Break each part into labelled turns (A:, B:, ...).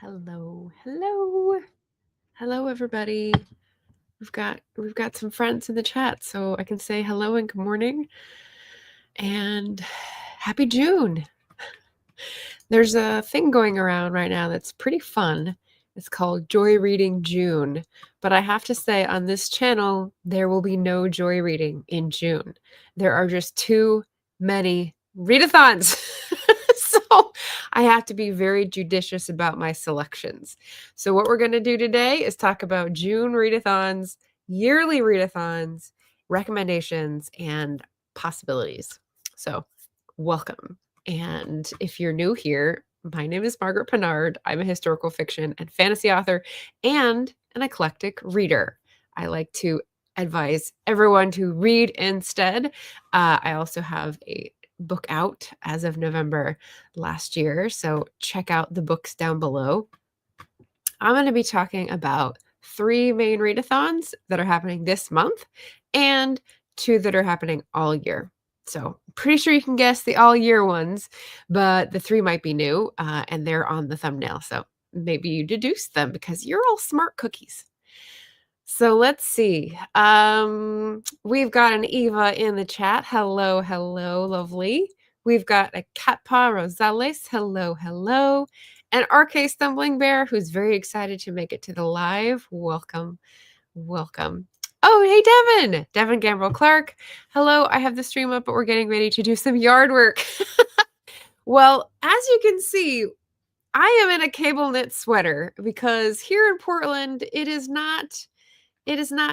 A: Hello, hello, hello, everybody. We've got some friends in the chat, so I can say hello and good morning and happy June. There's a thing going around right now that's pretty fun. It's called Joyreading June, but I have to say on this channel there will be no joy reading in June. There are just too many readathons. So I have to be very judicious about my selections. So what we're going to do today is talk about June readathons, yearly readathons, recommendations, and possibilities. So welcome. And if you're new here, my name is Margaret Pennard. I'm a historical fiction and fantasy author and an eclectic reader. I like to advise everyone to read instead. I also have a book out as of November last year, so check out the books down below. I'm going to be talking about 3 main readathons that are happening this month and 2 that are happening all year. So pretty sure you can guess the all year ones, but the 3 might be new and they're on the thumbnail. So maybe you deduced them because you're all smart cookies. So let's see. We've got an Eva in the chat. Hello, hello, lovely. We've got a Catpaw Rosales. Hello, hello. An RK Stumbling Bear who's very excited to make it to the live. Welcome, welcome. Oh, hey, Devin Gambrell Clark. Hello, I have the stream up, but we're getting ready to do some yard work. Well, as you can see, I am in a cable knit sweater because here in Portland, it is not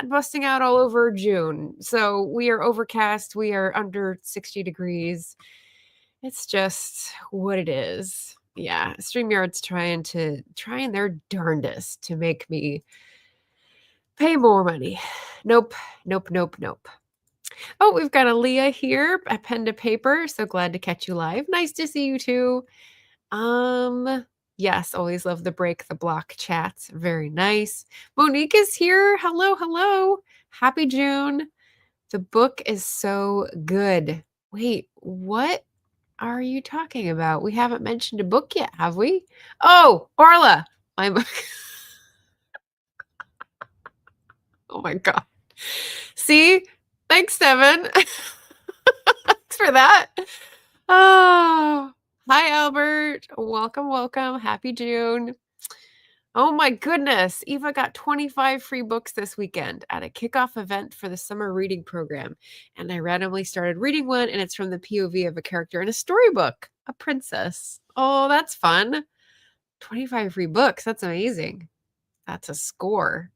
A: busting out all over June. So we are overcast. We are under 60 degrees. It's just what it is. Yeah, StreamYard's trying their darndest to make me pay more money. Nope. Oh, we've got a Leah here, a pen to paper. So glad to catch you live. Nice to see you too. Yes, always love the break the block chats. Very nice. Monique is here. Hello, hello. Happy June. The book is so good. Wait, what are you talking about? We haven't mentioned a book yet, have we? Oh, Orla, my book. Oh my God. See? Thanks, Devin. Thanks for that. Oh, hi, Albert. Welcome, welcome. Happy June. Oh my goodness. Eva got 25 free books this weekend at a kickoff event for the summer reading program. And I randomly started reading one, and it's from the POV of a character in a storybook, a princess. Oh, that's fun. 25 free books. That's amazing. That's a score.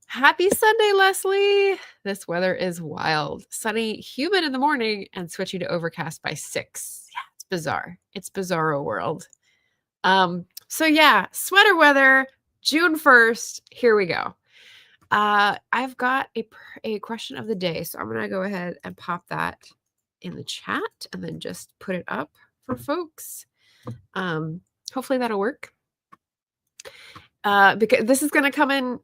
A: Happy Sunday, Leslie. This weather is wild. Sunny, humid in the morning, and switching to overcast by 6. Yeah, it's bizarre. It's bizarro world. So yeah, sweater weather, June 1st. Here we go. I've got a question of the day, so I'm gonna go ahead and pop that in the chat and then just put it up for folks. Hopefully that'll work. Because this is gonna come in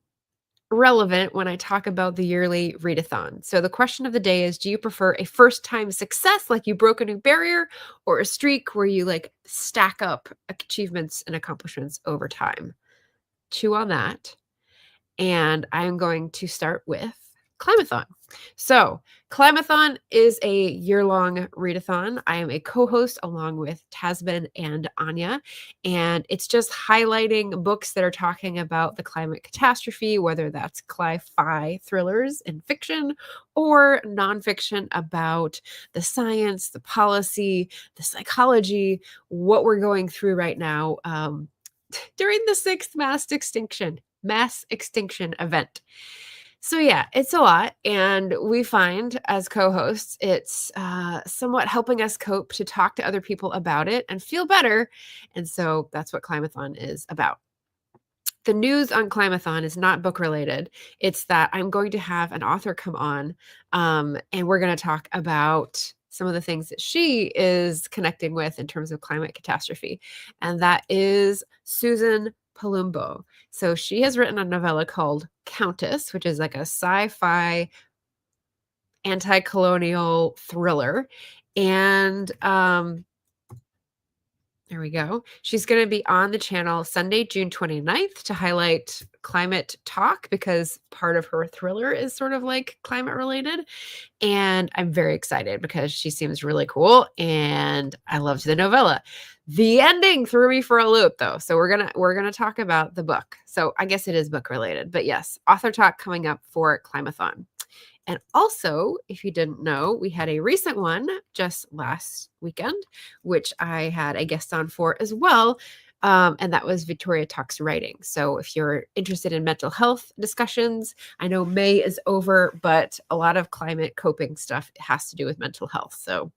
A: relevant when I talk about the yearly readathon. So the question of the day is, do you prefer a first-time success, like you broke a new barrier, or a streak where you like stack up achievements and accomplishments over time? Chew on that. And I'm going to start with Climathon. So Climathon is a year-long readathon. I am a co-host along with Tasman and Anya, and it's just highlighting books that are talking about the climate catastrophe, whether that's cli-fi thrillers in fiction or nonfiction about the science, the policy, the psychology, what we're going through right now during the 6th mass extinction event. So yeah, it's a lot. And we find as co-hosts, it's somewhat helping us cope to talk to other people about it and feel better. And so that's what Climathon is about. The news on Climathon is not book related. It's that I'm going to have an author come on and we're going to talk about some of the things that she is connecting with in terms of climate catastrophe. And that is Susan Palumbo. So she has written a novella called Countess, which is like a sci-fi anti-colonial thriller. And There we go. She's going to be on the channel Sunday, June 29th to highlight climate talk because part of her thriller is sort of like climate related. And I'm very excited because she seems really cool and I loved the novella. The ending threw me for a loop though. So we're going to talk about the book. So I guess it is book related, but yes, author talk coming up for Climathon. And also, if you didn't know, we had a recent one just last weekend, which I had a guest on for as well. And that was Victoria Talks Writing. So if you're interested in mental health discussions, I know May is over, but a lot of climate coping stuff has to do with mental health. So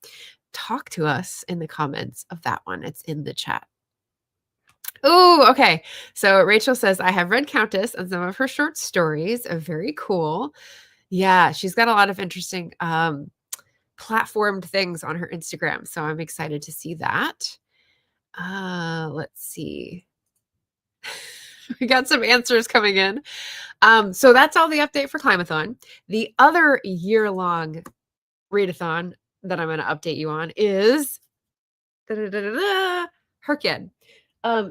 A: talk to us in the comments of that one. It's in the chat. Oh, okay. So Rachel says, I have read Countess and some of her short stories. Very cool. Yeah, she's got a lot of interesting platformed things on her Instagram. So I'm excited to see that. Let's see. We got some answers coming in. So that's all the update for Climathon. The other year-long readathon that I'm going to update you on is HRCYED.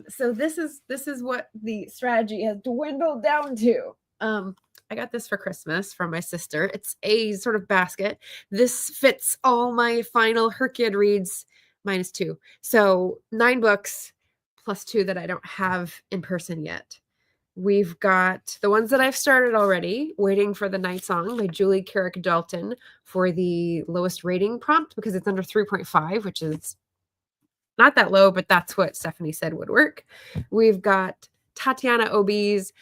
A: So this is what the strategy has dwindled down to. I got this for Christmas from my sister. It's a sort of basket. This fits all my final HRCYED reads -2. So 9 books plus 2 that I don't have in person yet. We've got the ones that I've started already, Waiting for the Night Song by Julie Carrick Dalton for the lowest rating prompt because it's under 3.5, which is not that low, but that's what Stephanie said would work. We've got Tatiana Obi's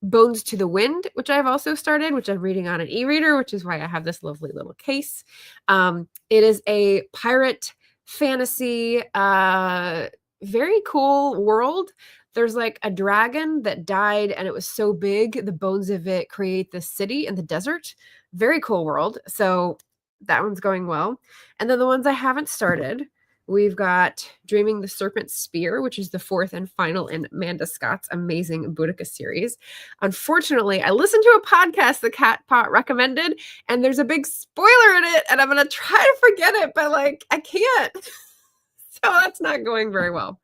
A: Bones to the Wind, which I've also started, which I'm reading on an e-reader, which is why I have this lovely little case. It is a pirate fantasy, very cool world. There's like a dragon that died and it was so big, the bones of it create this city in the desert. Very cool world. So that one's going well. And then the ones I haven't started, we've got Dreaming the Serpent's Spear, which is the 4th and final in Amanda Scott's amazing Boudica series. Unfortunately, I listened to a podcast the Cat Pot recommended, and there's a big spoiler in it, and I'm going to try to forget it, but like, I can't. So that's not going very well.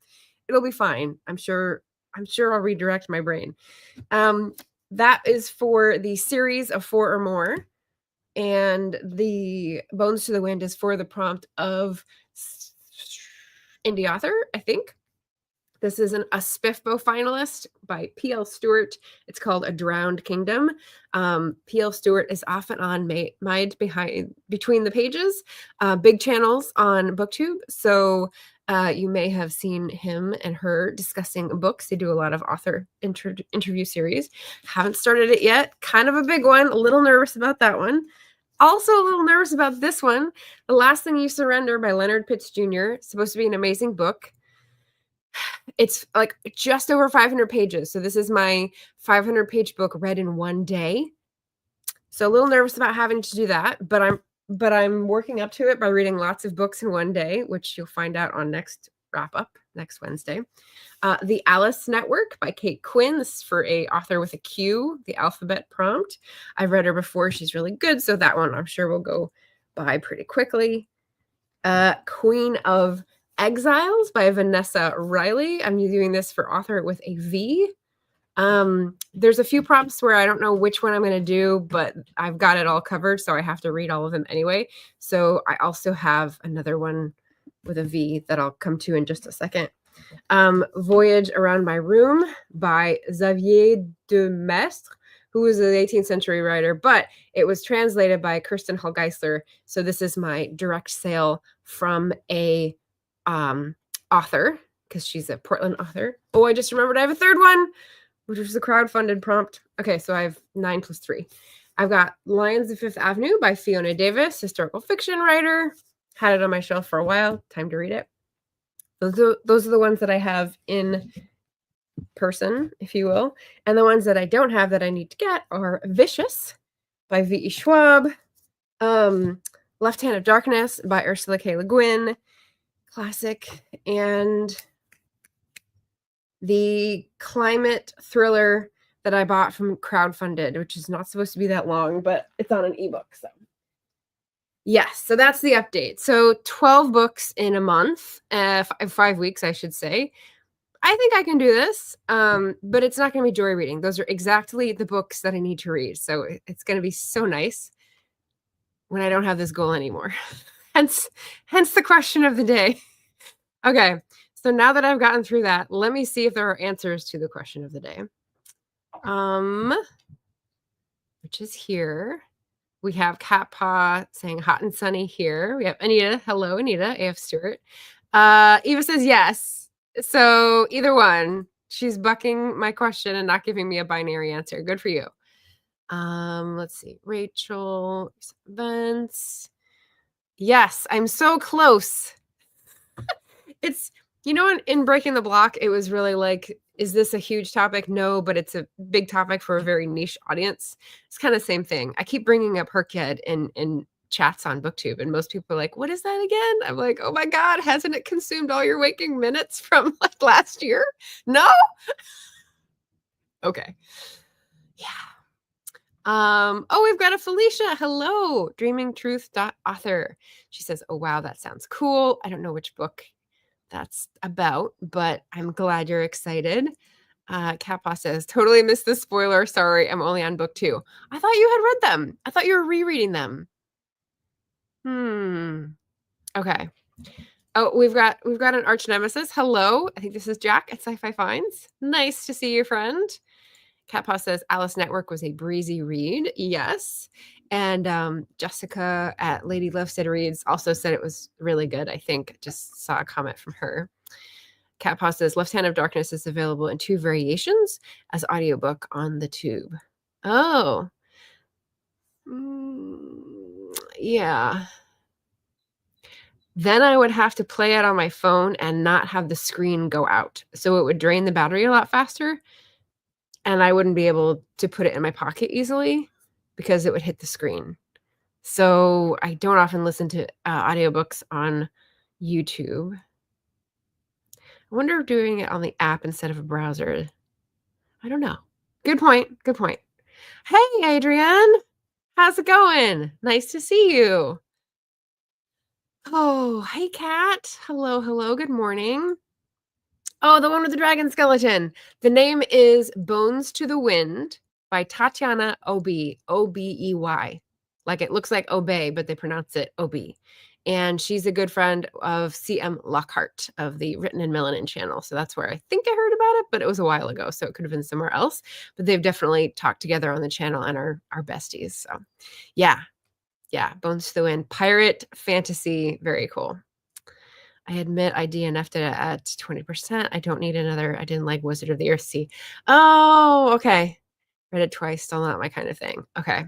A: It'll be fine. I'm sure I'll redirect my brain. That is for the series of 4 or more. And the Bones to the Wind is for the prompt of indie author, I think. This is a SPIFBO finalist by P.L. Stewart. It's called A Drowned Kingdom. P.L. Stewart is often on Mind Between the Pages, big channels on Booktube. So you may have seen him and her discussing books. They do a lot of author interview series. Haven't started it yet. Kind of a big one. A little nervous about that one. Also a little nervous about this one. The Last Thing You Surrender by Leonard Pitts Jr. It's supposed to be an amazing book. It's like just over 500 pages. So this is my 500-page book read in one day. So a little nervous about having to do that, but I'm working up to it by reading lots of books in one day, which you'll find out on next wrap up next Wednesday. The Alice Network by Kate Quinn. This is for a author with a Q, the alphabet prompt. I've read her before. She's really good. So that one I'm sure will go by pretty quickly. Queen of Exiles by Vanessa Riley. I'm doing this for author with a V. There's a few prompts where I don't know which one I'm going to do, but I've got it all covered. So I have to read all of them anyway. So I also have another one with a V that I'll come to in just a second. Voyage Around My Room by Xavier de Maistre, who was an 18th century writer, but it was translated by Kirsten Hall Geisler. So this is my direct sale from a author, because she's a Portland author. Oh, I just remembered I have a third one, which was a crowdfunded prompt. Okay, so I have 9 plus 3. I've got Lions of Fifth Avenue by Fiona Davis, historical fiction writer. Had it on my shelf for a while. Time to read it. Those are the ones that I have in person, if you will. And the ones that I don't have that I need to get are Vicious by V.E. Schwab, Left Hand of Darkness by Ursula K. Le Guin, classic, and the climate thriller that I bought from crowdfunded, which is not supposed to be that long, but it's on an ebook. So Yes, so that's the update. So 12 books in a month, 5 weeks, I should say. I think I can do this, but it's not going to be joy reading. Those are exactly the books that I need to read. So it's going to be so nice when I don't have this goal anymore. hence the question of the day. Okay, so now that I've gotten through that, let me see if there are answers to the question of the day. Which is here. We have Cat Paw saying hot and sunny here. We have Anita. Hello, Anita. AF Stewart. Eva says yes. So either one. She's bucking my question and not giving me a binary answer. Good for you. Let's see. Rachel. Events. Yes, I'm so close. It's, in Breaking the Block, it was really like, is this a huge topic? No, but it's a big topic for a very niche audience. It's kind of the same thing. I keep bringing up HRCYED in chats on Booktube, and most people are like, what is that again? I'm like, oh my God, hasn't it consumed all your waking minutes from like last year? No? Okay. Yeah. We've got a Felicia. Hello, dreamingtruth.author. She says, oh, wow, that sounds cool. I don't know which book that's about, but I'm glad you're excited. Kappa says, totally missed the spoiler. Sorry, I'm only on book 2. I thought you had read them. I thought you were rereading them. Okay. Oh, we've got an arch nemesis. Hello. I think this is Jack at Sci-Fi Finds. Nice to see you, friend. Catpaw says Alice Network was a breezy read. Yes. And Jessica at Lady Lovestead Reads also said it was really good. I think just saw a comment from her. Catpaw says Left Hand of Darkness is available in 2 variations as audiobook on the tube. Oh. Yeah. Then I would have to play it on my phone and not have the screen go out. So it would drain the battery a lot faster. And I wouldn't be able to put it in my pocket easily because it would hit the screen. So I don't often listen to audiobooks on YouTube. I wonder if doing it on the app instead of a browser. I don't know. Good point. Good point. Hey, Adrienne. How's it going? Nice to see you. Oh, hey, Kat. Hello, hello. Good morning. Oh, the one with the dragon skeleton. The name is Bones to the Wind by Tatiana Obey, O-B-E-Y. Like it looks like obey, but they pronounce it Obi. And she's a good friend of C.M. Lockhart of the Written in Melanin channel. So that's where I think I heard about it, but it was a while ago. So it could have been somewhere else. But they've definitely talked together on the channel and are besties. So yeah. Bones to the Wind. Pirate fantasy. Very cool. I admit I DNF'd it at 20%. I don't need another. I didn't like Wizard of the Earthsea. Oh, okay. Read it twice. Still not my kind of thing. Okay.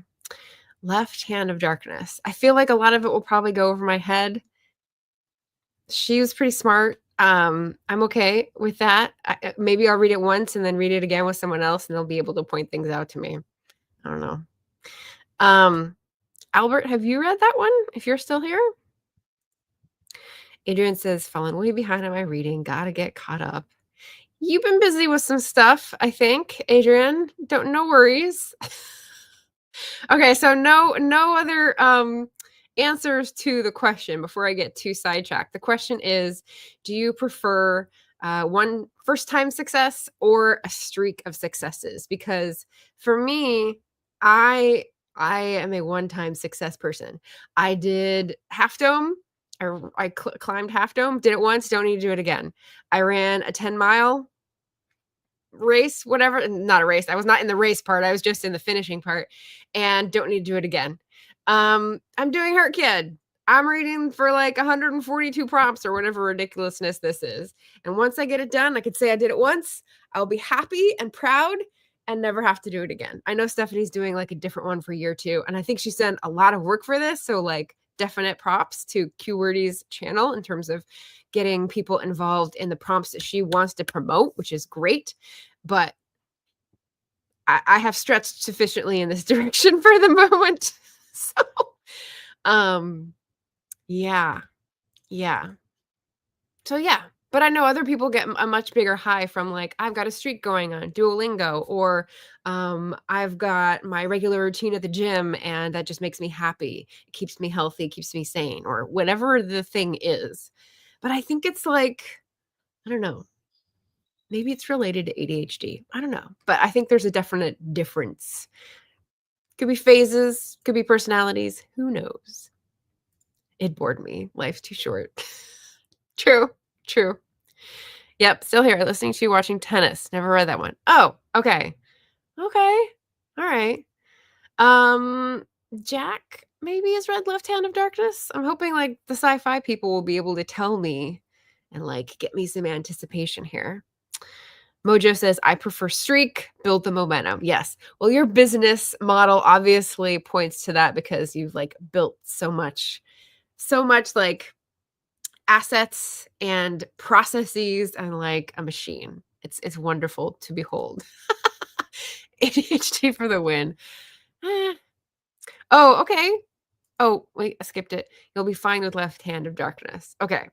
A: Left Hand of Darkness. I feel like a lot of it will probably go over my head. She was pretty smart. I'm okay with that. Maybe I'll read it once and then read it again with someone else and they'll be able to point things out to me. I don't know. Albert, have you read that one? If you're still here? Adrian says, fallen way behind on my reading. Gotta get caught up. You've been busy with some stuff, I think, Adrian. No worries. Okay, so no other answers to the question before I get too sidetracked. The question is, do you prefer one first-time success or a streak of successes? Because for me, I am a one-time success person. I did Half Dome. I climbed Half Dome, did it once, don't need to do it again. I ran a 10-mile race, whatever, not a race. I was not in the race part. I was just in the finishing part and don't need to do it again. I'm doing HRCYED. I'm reading for like 142 prompts or whatever ridiculousness this is. And once I get it done, I could say I did it once. I'll be happy and proud and never have to do it again. I know Stephanie's doing like a different one for year 2. And I think she's done a lot of work for this. So like definite props to QWordy's channel in terms of getting people involved in the prompts that she wants to promote, which is great. But I have stretched sufficiently in this direction for the moment. So, yeah. So yeah, But I know other people get a much bigger high from like, I've got a streak going on Duolingo, or I've got my regular routine at the gym and that just makes me happy. It keeps me healthy, keeps me sane, or whatever the thing is. But I think it's like, I don't know. Maybe it's related to ADHD. I don't know. But I think there's a definite difference. Could be phases, could be personalities. Who knows? It bored me. Life's too short. True. Yep, still here, listening to you watching tennis. Never read that one. Oh, okay. Okay. All right. Jack maybe has read Left Hand of Darkness. I'm hoping like the sci-fi people will be able to tell me and like get me some anticipation here. Mojo says, I prefer streak, build the momentum. Yes. Well, your business model obviously points to that because you've like built so much like assets and processes and like a machine. It's wonderful to behold. ADHD for the win. Oh, okay. Oh, wait, I skipped it. You'll be fine with Left Hand of Darkness. Okay.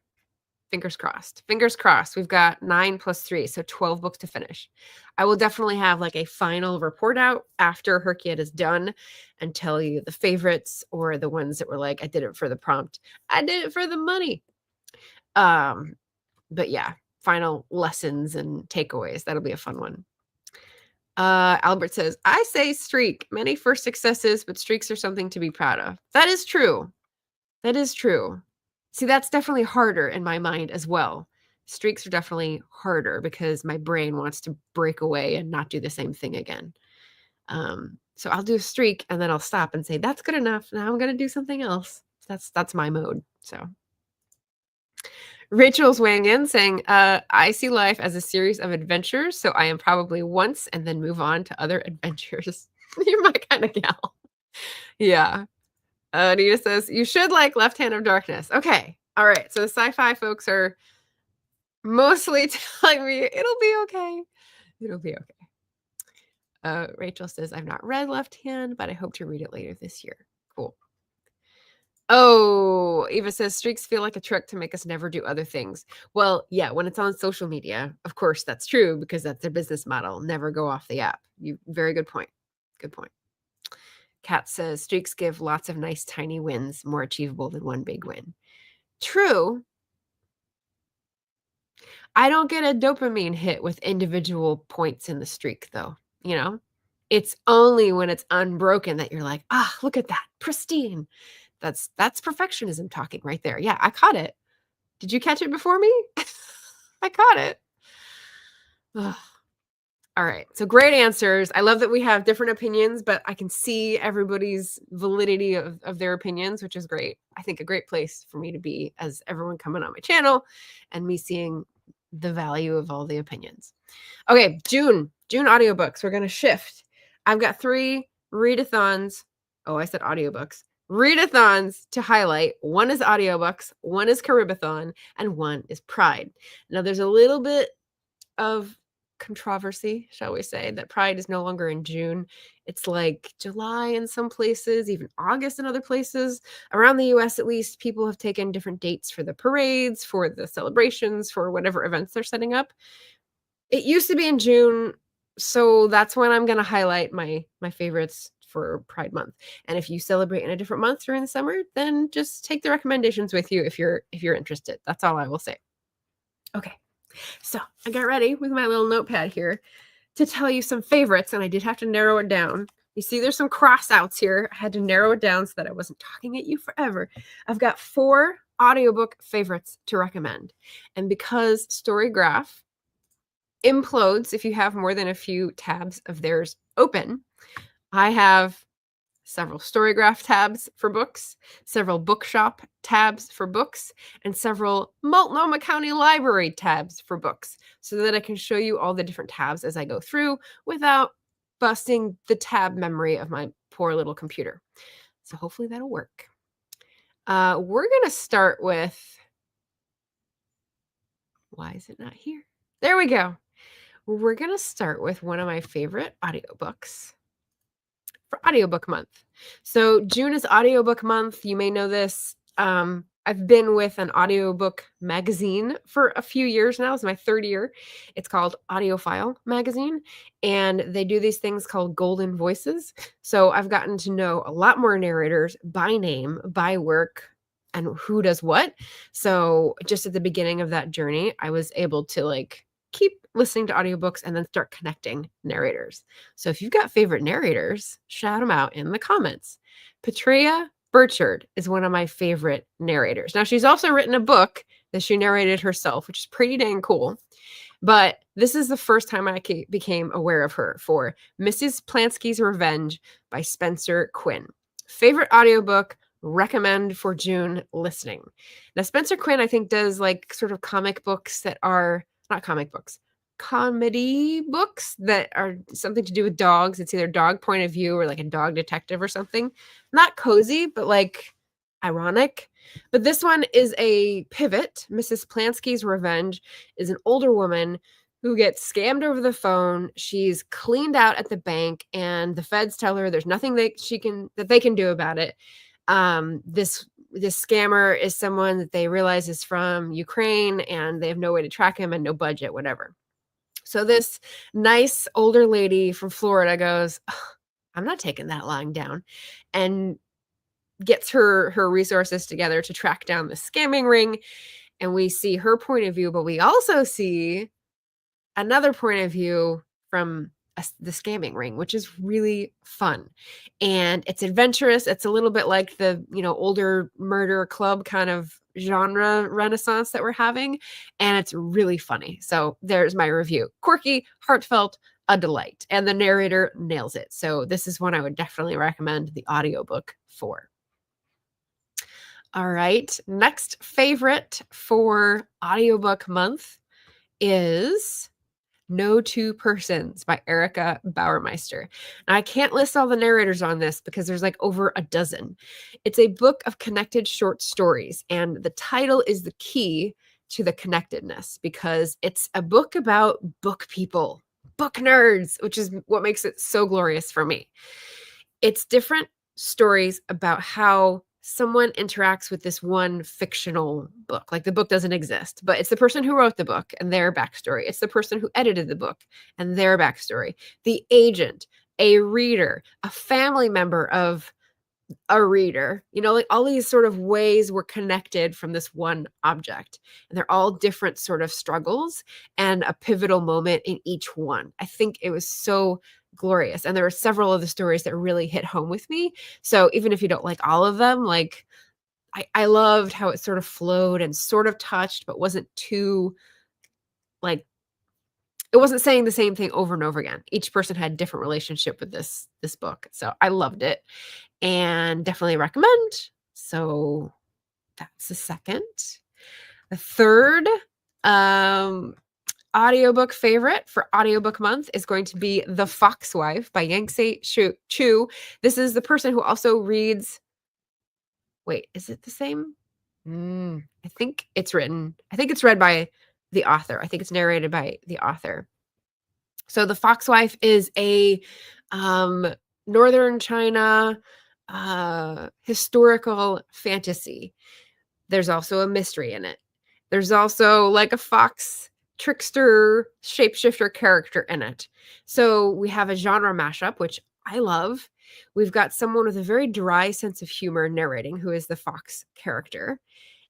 A: Fingers crossed. Fingers crossed. We've got 9 + 3, so 12 books to finish. I will definitely have like a final report out after HRCYED is done and tell you the favorites or the ones that were like, I did it for the prompt. I did it for the money. But yeah, final lessons and takeaways. That'll be a fun one. Albert says, I say streak. Many first successes, but streaks are something to be proud of. That is true. That is true. See, that's definitely harder in my mind as well. Streaks are definitely harder because my brain wants to break away and not do the same thing again. So I'll do a streak and then I'll stop and say, that's good enough. Now I'm going to do something else. That's my mode. So Rachel's weighing in saying, I see life as a series of adventures, so I am probably once and then move on to other adventures. You're my kind of gal. Yeah. Anita says, you should like Left Hand of Darkness. Okay. All right. So the sci-fi folks are mostly telling me it'll be okay. It'll be okay. Rachel says, I've not read Left Hand, but I hope to read it later this year. Cool. Oh, Eva says streaks feel like a trick to make us never do other things. Well, yeah, when it's on social media, of course that's true because that's their business model. Never go off the app. Very good point. Good point. Kat says streaks give lots of nice tiny wins, more achievable than one big win. True. I don't get a dopamine hit with individual points in the streak though, you know? It's only when it's unbroken that you're like, ah, look at that, pristine. That's perfectionism talking right there. Yeah, I caught it. Did you catch it before me? I caught it. Ugh. All right. So great answers. I love that we have different opinions, but I can see everybody's validity of their opinions, which is great. I think a great place for me to be as everyone coming on my channel and me seeing the value of all the opinions. Okay, June audiobooks. We're going to shift. I've got 3 readathons. Oh, I said audiobooks. Readathons to highlight. One is audiobooks, one is CaribAThon, and one is Pride. Now, there's a little bit of controversy, shall we say, that Pride is no longer in June. It's like July in some places, even August in other places. Around the US, at least, people have taken different dates for the parades, for the celebrations, for whatever events they're setting up. It used to be in June, so that's when I'm going to highlight my favorites for Pride Month. And if you celebrate in a different month during the summer, then just take the recommendations with you if you're interested. That's all I will say. Okay. So I got ready with my little notepad here to tell you some favorites, and I did have to narrow it down. You see there's some cross outs here. I had to narrow it down so that I wasn't talking at you forever. I've got 4 audiobook favorites to recommend. And because Storygraph implodes if you have more than a few tabs of theirs open, I have several Storygraph tabs for books, several Bookshop tabs for books, and several Multnomah County Library tabs for books so that I can show you all the different tabs as I go through without busting the tab memory of my poor little computer. So hopefully that'll work. We're going to start with, why is it not here? There we go. We're going to start with one of my favorite audiobooks for Audiobook Month. So June is Audiobook Month. You may know this. I've been with an audiobook magazine for a few years now. It's my third year. It's called Audiophile Magazine, and they do these things called Golden Voices. So I've gotten to know a lot more narrators by name, by work, and who does what. So just at the beginning of that journey, I was able to like keep listening to audiobooks and then start connecting narrators. So if you've got favorite narrators, shout them out in the comments. Petrea Burchard is one of my favorite narrators. Now, she's also written a book that she narrated herself, which is pretty dang cool. But this is the first time I became aware of her for Mrs. Plansky's Revenge by Spencer Quinn. Favorite audiobook, recommend for June listening. Now, Spencer Quinn, I think, does like sort of comic books that are not comic books, comedy books that are something to do with dogs. It's either dog point of view or like a dog detective or something. Not cozy, but like ironic. But this one is a pivot. Mrs. Plansky's Revenge is an older woman who gets scammed over the phone. She's cleaned out at the bank, and the feds tell her there's nothing that they can do about it. This scammer is someone that they realize is from Ukraine, and they have no way to track him and no budget, whatever. So this nice older lady from Florida goes, I'm not taking that lying down, and gets her resources together to track down the scamming ring. And we see her point of view, but we also see another point of view from the scamming ring, which is really fun. And it's adventurous. It's a little bit like the, older murder club kind of genre renaissance that we're having. And it's really funny. So there's my review. Quirky, heartfelt, a delight. And the narrator nails it. So this is one I would definitely recommend the audiobook for. All right. Next favorite for audiobook month is No Two Persons by Erica Bauermeister. Now, I can't list all the narrators on this because there's like over a dozen. It's a book of connected short stories, and the title is the key to the connectedness because it's a book about book people, book nerds, which is what makes it so glorious for me. It's different stories about how someone interacts with this one fictional book. Like the book doesn't exist, but it's the person who wrote the book and their backstory. It's the person who edited the book and their backstory. The agent, a reader, a family member of a reader, like all these sort of ways we're connected from this one object. And they're all different sort of struggles and a pivotal moment in each one. I think it was so glorious. And there were several of the stories that really hit home with me. So even if you don't like all of them, like I loved how it sort of flowed and sort of touched, but wasn't too like, it wasn't saying the same thing over and over again. Each person had a different relationship with this book. So I loved it and definitely recommend. So that's the second. The third audiobook favorite for audiobook month is going to be The Foxwife by Yangtze Chu. This is the person who also reads. Wait, is it the same? I think it's read by the author. I think it's narrated by the author. So The Foxwife is a northern China historical fantasy. There's also a mystery in it. There's also like a fox trickster shapeshifter character in it. So we have a genre mashup, which I love. We've got someone with a very dry sense of humor narrating, who is the fox character.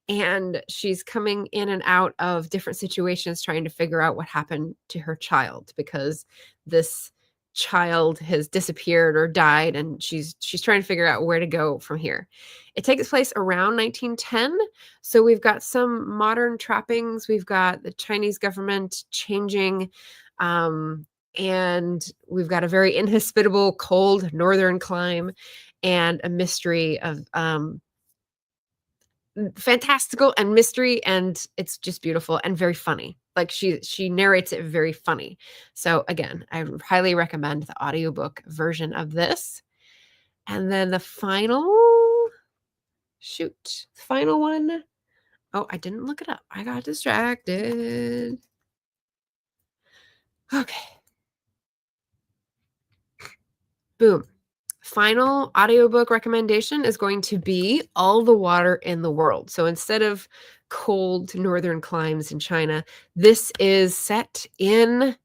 A: And she's coming in and out of different situations trying to figure out what happened to her child, because this child has disappeared or died, and she's trying to figure out where to go from here. It takes place around 1910, so we've got some modern trappings. We've got the Chinese government changing, and we've got a very inhospitable, cold northern climate, and a mystery of fantastical and mystery, and it's just beautiful and very funny. Like she narrates it very funny. So again, I highly recommend the audiobook version of this. And then the final one. Oh, I didn't look it up. I got distracted. Okay. Boom. final audiobook recommendation is going to be All the Water in the World. So instead of cold northern climes in China, this is set in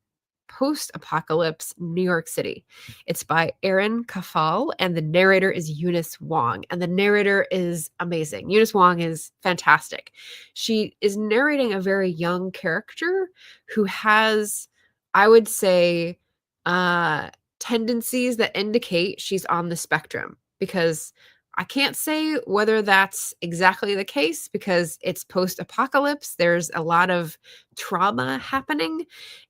A: post-apocalypse New York City. It's by Erin Kafal, and the narrator is Eunice Wong. And the narrator is amazing. Eunice Wong is fantastic. She is narrating a very young character who has, I would say, tendencies that indicate she's on the spectrum, because I can't say whether that's exactly the case because it's post-apocalypse. There's a lot of trauma happening,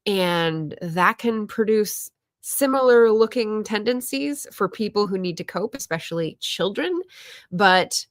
A: and that can produce similar looking tendencies for people who need to cope, especially children. But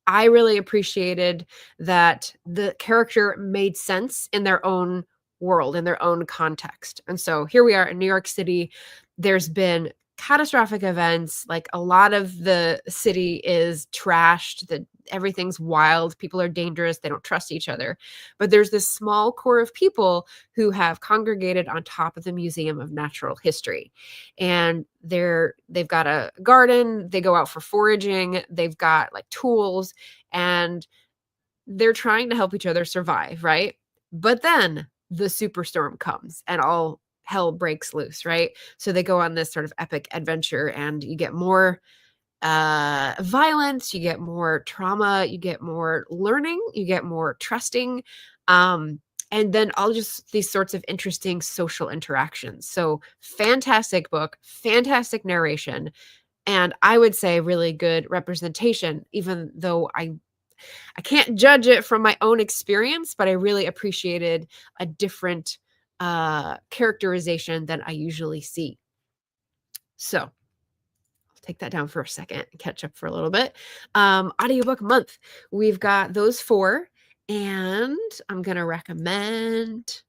A: I really appreciated that the character made sense in their own world, in their own context. And so here we are in New York City. There's been catastrophic events. Like, a lot of the city is trashed. Everything's wild. People are dangerous. They don't trust each other. But there's this small core of people who have congregated on top of the Museum of Natural History. And they've got a garden. They go out for foraging. They've got like tools, and they're trying to help each other survive, right? But then the superstorm comes and all hell breaks loose, right? So they go on this sort of epic adventure, and you get more violence, you get more trauma, you get more learning, you get more trusting, and then all just these sorts of interesting social interactions. So fantastic book, fantastic narration, and I would say really good representation, even though I can't judge it from my own experience, but I really appreciated a different characterization than I usually see. So I'll take that down for a second and catch up for a little bit. Audiobook month. We've got those 4, and I'm going to recommend,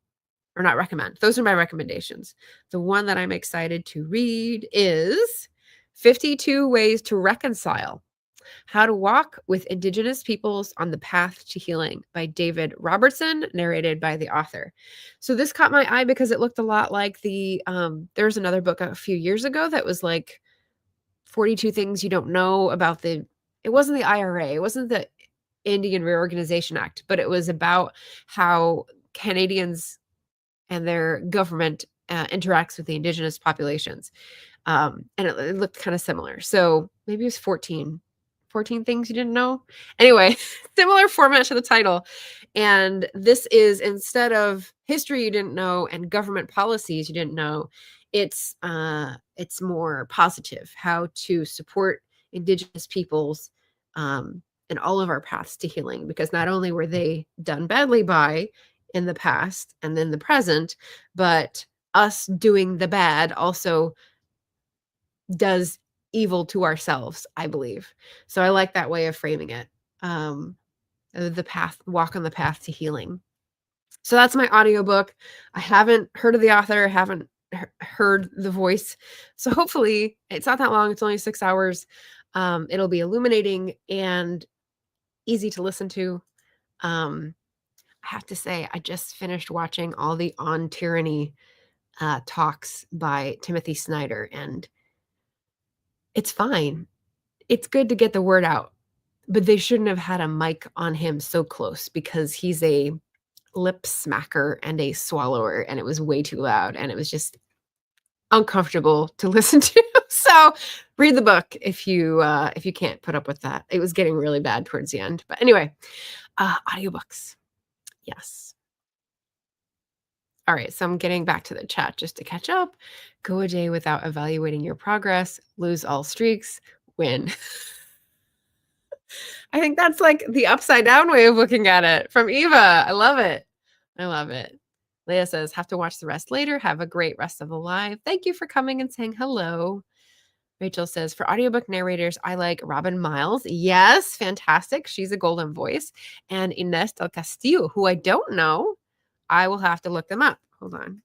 A: or not recommend, those are my recommendations. The one that I'm excited to read is 52 Ways to Reconcile: How to Walk with Indigenous Peoples on the Path to Healing by David Robertson, narrated by the author. So this caught my eye because it looked a lot like there was another book a few years ago that was like 42 Things You Don't Know About it wasn't the IRA, it wasn't the Indian Reorganization Act, but it was about how Canadians and their government interacts with the Indigenous populations. And it looked kind of similar. So maybe it was 14 Things You Didn't Know. Anyway, similar format to the title. And this is, instead of history you didn't know and government policies you didn't know, it's more positive, how to support Indigenous peoples in all of our paths to healing, because not only were they done badly by in the past and in the present, but us doing the bad also does evil to ourselves, I believe. So I like that way of framing it. Walk on the path to healing. So that's my audiobook. I haven't heard of the author, haven't heard the voice. So hopefully it's not that long. It's only 6 hours. It'll be illuminating and easy to listen to. I have to say, I just finished watching all the On Tyranny talks by Timothy Snyder, and it's fine. It's good to get the word out, but they shouldn't have had a mic on him so close, because he's a lip smacker and a swallower, and it was way too loud, and it was just uncomfortable to listen to. So read the book if you can't put up with that. It was getting really bad towards the end. But anyway, audiobooks. Yes. All right, so I'm getting back to the chat just to catch up. Go a day without evaluating your progress, lose all streaks, win. I think that's like the upside down way of looking at it from Eva. I love it. I love it. Leah says, have to watch the rest later. Have a great rest of the live. Thank you for coming and saying hello. Rachel says, for audiobook narrators, I like Robin Miles. Yes, fantastic. She's a golden voice. And Inés del Castillo, who I don't know. I will have to look them up. Hold on.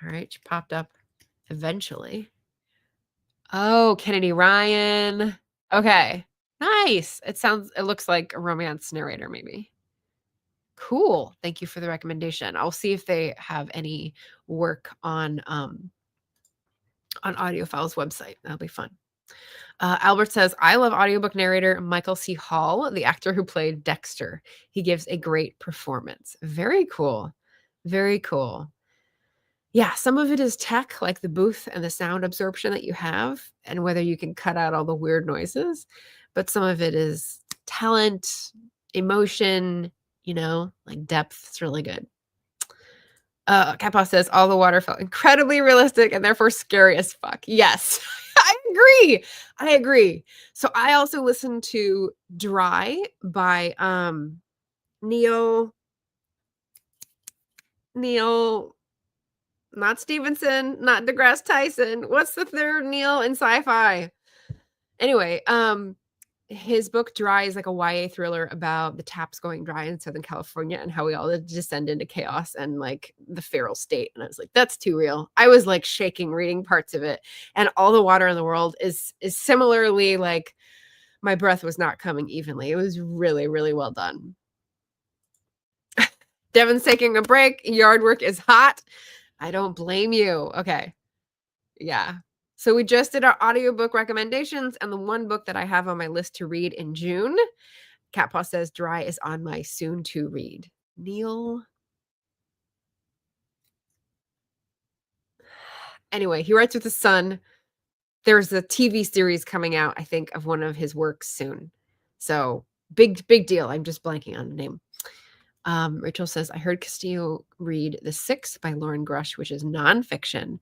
A: All right, she popped up eventually. Oh, Kennedy Ryan. Okay. Nice. It looks like a romance narrator, maybe. Cool. Thank you for the recommendation. I'll see if they have any work on on Audiophile's website. That'll be fun. Albert says, I love audiobook narrator Michael C. Hall, the actor who played Dexter. He gives a great performance. Very cool. Very cool. Yeah, some of it is tech, like the booth and the sound absorption that you have, and whether you can cut out all the weird noises. But some of it is talent, emotion, like depth. It's really good. Kappa says, all the water felt incredibly realistic and therefore scary as fuck. Yes, I agree. So I also listened to Dry by Neil, not Stevenson, not DeGrasse Tyson. What's the third Neil in sci-fi? Anyway, his book Dry is like a YA thriller about the taps going dry in Southern California and how we all descend into chaos and like the feral state. And I was like, that's too real. I was like shaking reading parts of it. And All the Water in the World is similarly like my breath was not coming evenly. It was really, really well done. Devin's taking a break. Yard work is hot. I don't blame you. Okay. Yeah. So we just did our audiobook recommendations, and the one book that I have on my list to read in June, Catpaw says Dry is on my soon to read. Neil. Anyway, he writes with the sun. There's a TV series coming out, I think, of one of his works soon. So big deal. I'm just blanking on the name. Rachel says, I heard Castillo read The Six by Lauren Grush, which is nonfiction.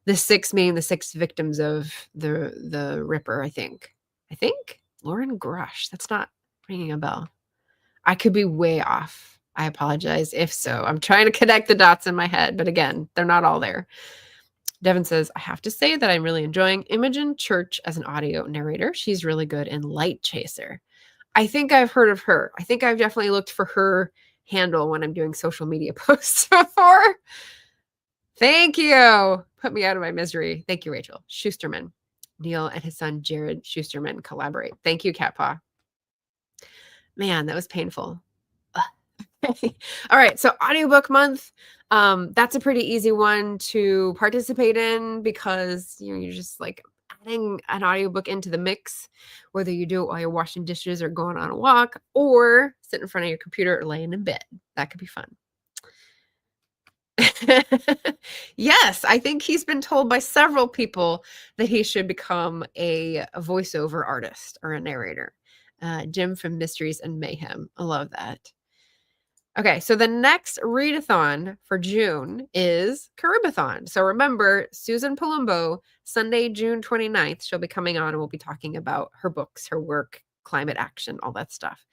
A: The six meaning the six victims of the Ripper, I think. Lauren Grush. That's not ringing a bell. I could be way off. I apologize if so. I'm trying to connect the dots in my head, but again, they're not all there. Devin says, I have to say that I'm really enjoying Imogen Church as an audio narrator. She's really good in Light Chaser. I think I've heard of her. I think I've definitely looked for her handle when I'm doing social media posts before. Thank you. Put me out of my misery. Thank you, Rachel. Schusterman. Neil and his son, Jared Schusterman, collaborate. Thank you, Catpaw. Man, that was painful. All right. So audiobook month. That's a pretty easy one to participate in because you're just like adding an audiobook into the mix, whether you do it while you're washing dishes or going on a walk or sit in front of your computer or laying in bed. That could be fun. Yes, I think he's been told by several people that he should become a voiceover artist or a narrator. Jim from Mysteries and Mayhem. I love that. Okay, so the next readathon for June is CaribAThon. So remember, Susan Palumbo, Sunday, June 29th, she'll be coming on and we'll be talking about her books, her work, climate action, all that stuff.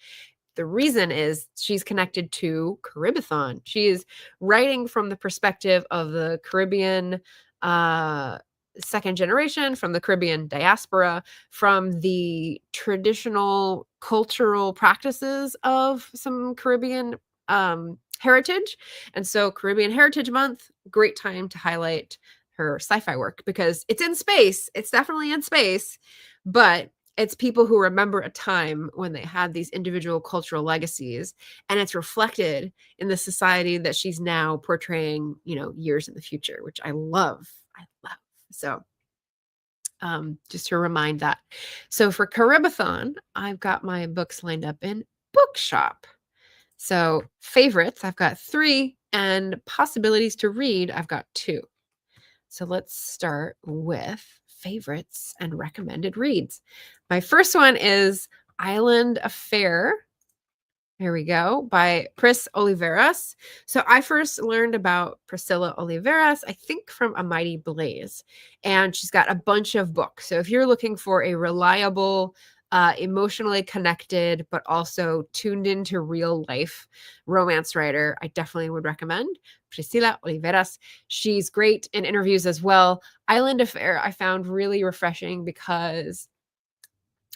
A: The reason is she's connected to CaribAThon. She is writing from the perspective of the Caribbean second generation, from the Caribbean diaspora, from the traditional cultural practices of some Caribbean heritage. And so Caribbean Heritage Month, great time to highlight her sci-fi work because it's in space. It's definitely in space, but it's people who remember a time when they had these individual cultural legacies, and it's reflected in the society that she's now portraying, years in the future, which I love. So just to remind that. So for CaribAThon, I've got my books lined up in Bookshop. So favorites, I've got 3, and possibilities to read, I've got 2. So let's start with favorites and recommended reads. My first one is Island Affair. Here we go, by Pris Oliveras. So I first learned about Priscilla Oliveras, I think from A Mighty Blaze, and she's got a bunch of books. So if you're looking for a reliable, emotionally connected, but also tuned into real life romance writer, I definitely would recommend Priscilla Oliveras. She's great in interviews as well. Island Affair I found really refreshing because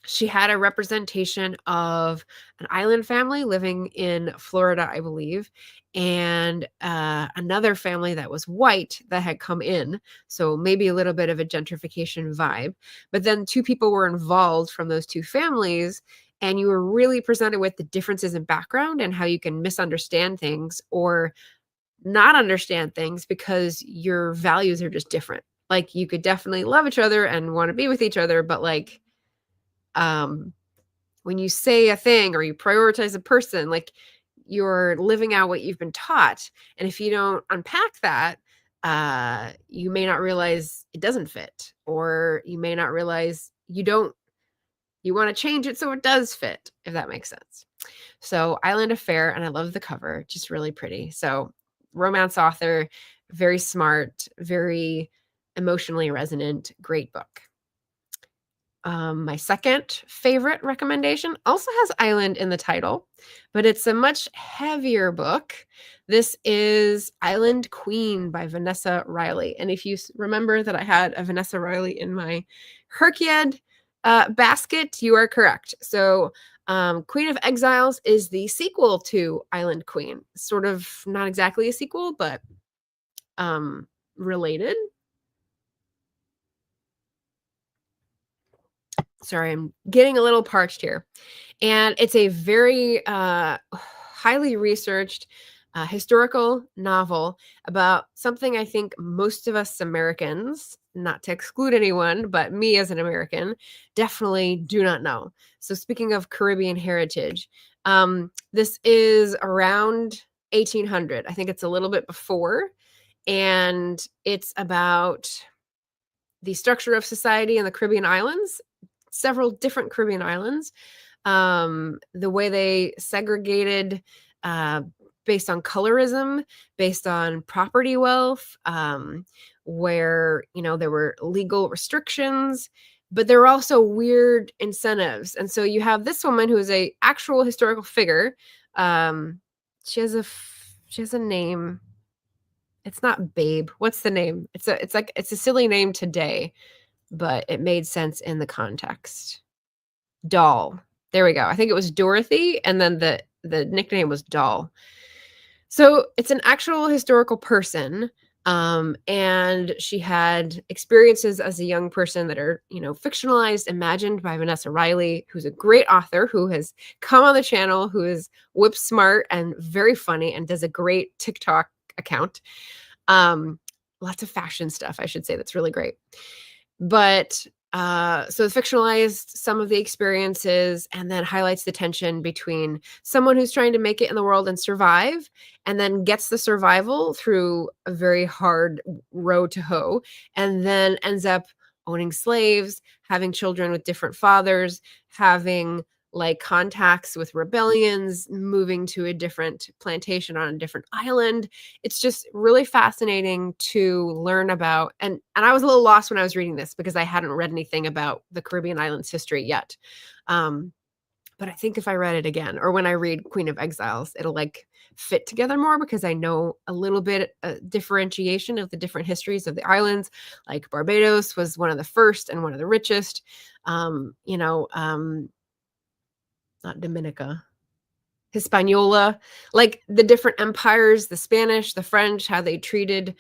A: she had a representation of an island family living in Florida, I believe, and another family that was white that had come in. So maybe a little bit of a gentrification vibe. But then 2 people were involved from those 2 families, and you were really presented with the differences in background and how you can misunderstand things or not understand things because your values are just different. Like, you could definitely love each other and want to be with each other, but like, when you say a thing or you prioritize a person, like, you're living out what you've been taught. And if you don't unpack that, you may not realize it doesn't fit, or you may not realize you want to change it so it does fit, if that makes sense. So Island Affair, and I love the cover, just really pretty. So romance author, very smart, very emotionally resonant, great book. My second favorite recommendation also has Island in the title, but it's a much heavier book. This is Island Queen by Vanessa Riley. And if you remember that I had a Vanessa Riley in my HRCYED basket, you are correct. So Queen of Exiles is the sequel to Island Queen. Sort of not exactly a sequel, but related. Sorry, I'm getting a little parched here. And it's a very highly researched historical novel about something I think most of us Americans, not to exclude anyone, but me as an American, definitely do not know. So speaking of Caribbean heritage, this is around 1800. I think it's a little bit before. And it's about the structure of society in the Caribbean islands, several different Caribbean islands, the way they segregated based on colorism, based on property wealth, where, there were legal restrictions, but there were also weird incentives. And so you have this woman who is a actual historical figure. She has a name. It's not Babe. What's the name? It's a silly name today, but it made sense in the context. Doll. There we go. I think it was Dorothy, and then the nickname was Doll. So it's an actual historical person, and she had experiences as a young person that are, fictionalized, imagined by Vanessa Riley, who's a great author who has come on the channel, who is whip smart and very funny and does a great TikTok account. Lots of fashion stuff, I should say, that's really great. But so fictionalized some of the experiences and then highlights the tension between someone who's trying to make it in the world and survive, and then gets the survival through a very hard road to hoe, and then ends up owning slaves, having children with different fathers, having like contacts with rebellions, moving to a different plantation on a different island. It's just really fascinating to learn about. And I was a little lost when I was reading this because I hadn't read anything about the Caribbean islands history yet. But I think if I read it again, or when I read Queen of Exiles, it'll like fit together more because I know a little bit differentiation of the different histories of the islands. Like Barbados was one of the first and one of the richest. Not Dominica, Hispaniola, like the different empires, the Spanish, the French, how they treated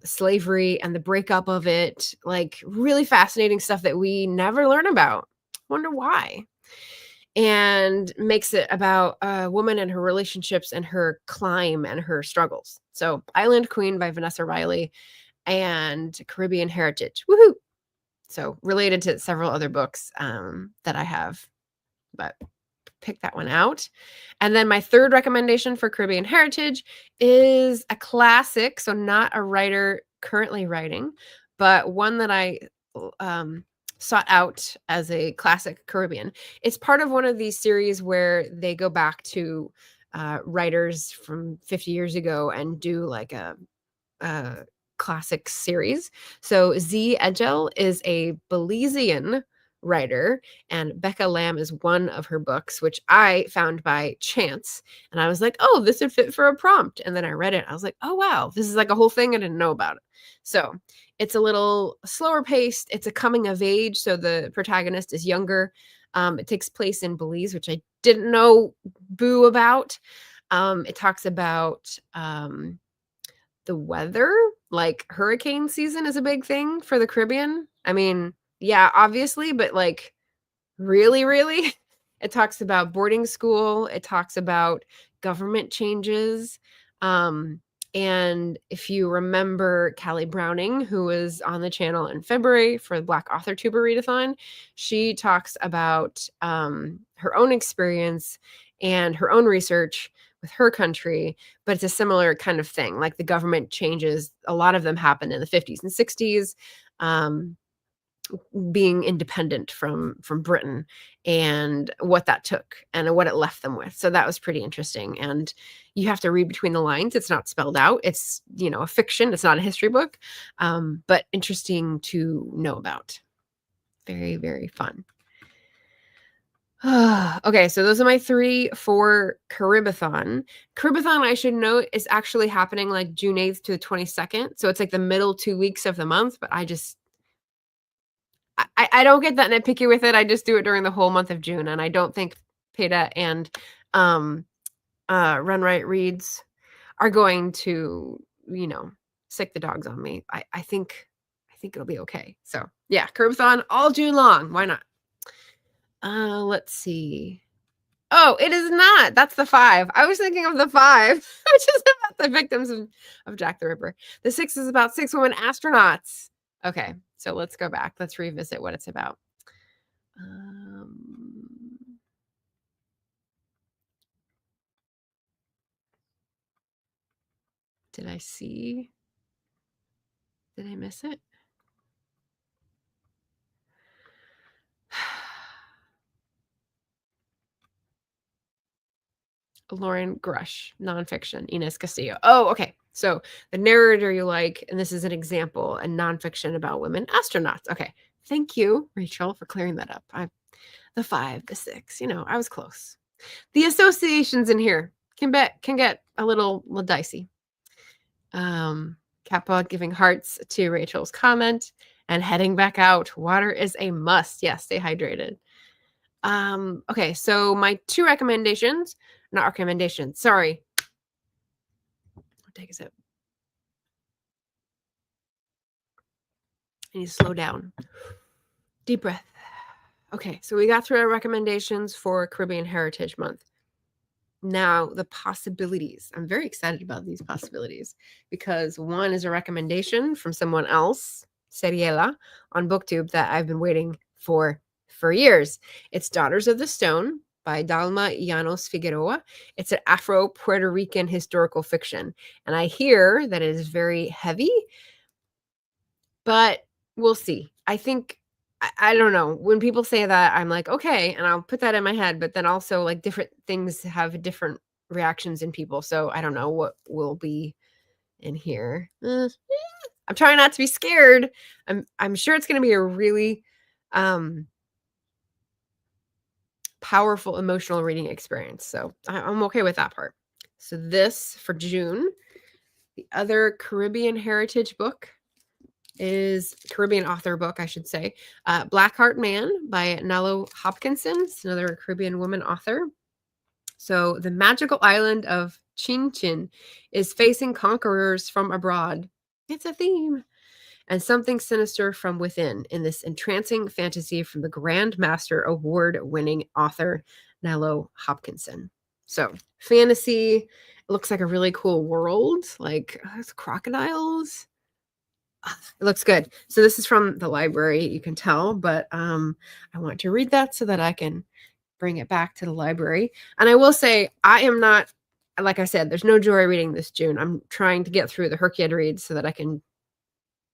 A: slavery and the breakup of it, like really fascinating stuff that we never learn about. Wonder why. And makes it about a woman and her relationships and her climb and her struggles. So Island Queen by Vanessa Riley and Caribbean Heritage. Woohoo! So related to several other books that I have, but pick that one out. And then my third recommendation for Caribbean Heritage is a classic. So not a writer currently writing, but one that I sought out as a classic Caribbean. It's part of one of these series where they go back to writers from 50 years ago and do like a classic series. So Z Edgel is a Belizean writer, and Beka Lamb is one of her books, which I found by chance. And I was like, oh, this would fit for a prompt. And then I read it. I was like, oh, wow, this is like a whole thing I didn't know about it. So it's a little slower paced. It's a coming of age. So the protagonist is younger. It takes place in Belize, which I didn't know boo about. It talks about the weather, like hurricane season is a big thing for the Caribbean. I mean, yeah, obviously, but like really, really, it talks about boarding school. It talks about government changes. And if you remember Callie Browning, who was on the channel in February for the Black Author Tuber Readathon, she talks about her own experience and her own research with her country, but it's a similar kind of thing. Like the government changes, a lot of them happened in the 50s and 60s. Being independent from Britain and what that took and what it left them with. So that was pretty interesting. And you have to read between the lines. It's not spelled out. It's, a fiction. It's not a history book, but interesting to know about. Very, very fun. Okay, so those are my 3 for CaribAthon. CaribAthon, I should note, is actually happening like June 8th to the 22nd. So it's like the middle 2 weeks of the month, but I don't get that nitpicky with it. I just do it during the whole month of June, and I don't think Beka and Run Right Reads are going to, sick the dogs on me. I think it'll be okay. So yeah, CaribAthon all June long. Why not? Let's see. Oh, it is not. That's the 5. I was thinking of the 5, which is about the victims of Jack the Ripper. The 6 is about 6 women astronauts. Okay, so let's go back. Let's revisit what it's about. Did I see? Did I miss it? Lauren Grush, nonfiction, Inez Castillo. Oh, okay. So the narrator you like, and this is an example, a nonfiction about women astronauts. Okay. Thank you, Rachel, for clearing that up. The 5, the 6, I was close. The associations in here can get a little dicey. Kappa giving hearts to Rachel's comment and heading back out. Water is a must. Yes, stay hydrated. Okay, so my 2 recommendations, not recommendations, sorry. I'll take a sip. I need to slow down. Deep breath. Okay, so we got through our recommendations for Caribbean Heritage Month. Now, the possibilities. I'm very excited about these possibilities because one is a recommendation from someone else, Seriela, on Booktube that I've been waiting for years. It's Daughters of the Stone by Dalma Llanos Figueroa. It's an Afro-Puerto Rican historical fiction. And I hear that it is very heavy, but we'll see. I think, I don't know. When people say that, I'm like, okay, and I'll put that in my head, but then also like different things have different reactions in people. So I don't know what will be in here. I'm trying not to be scared. I'm sure it's going to be a really powerful emotional reading experience. So I'm okay with that part. So this for June, the other Caribbean heritage book is Caribbean author book, I should say. Blackheart Man by Nalo Hopkinson. It's another Caribbean woman author. So the magical island of Chin Chin is facing conquerors from abroad. It's a theme. And something sinister from within in this entrancing fantasy from the Grand Master Award-winning author Nalo Hopkinson. So fantasy, it looks like a really cool world. Like it's crocodiles. It looks good. So this is from the library, you can tell, but I want to read that so that I can bring it back to the library. And I will say, I am not, like I said, there's no joy reading this June. I'm trying to get through the HRCYED reads so that I can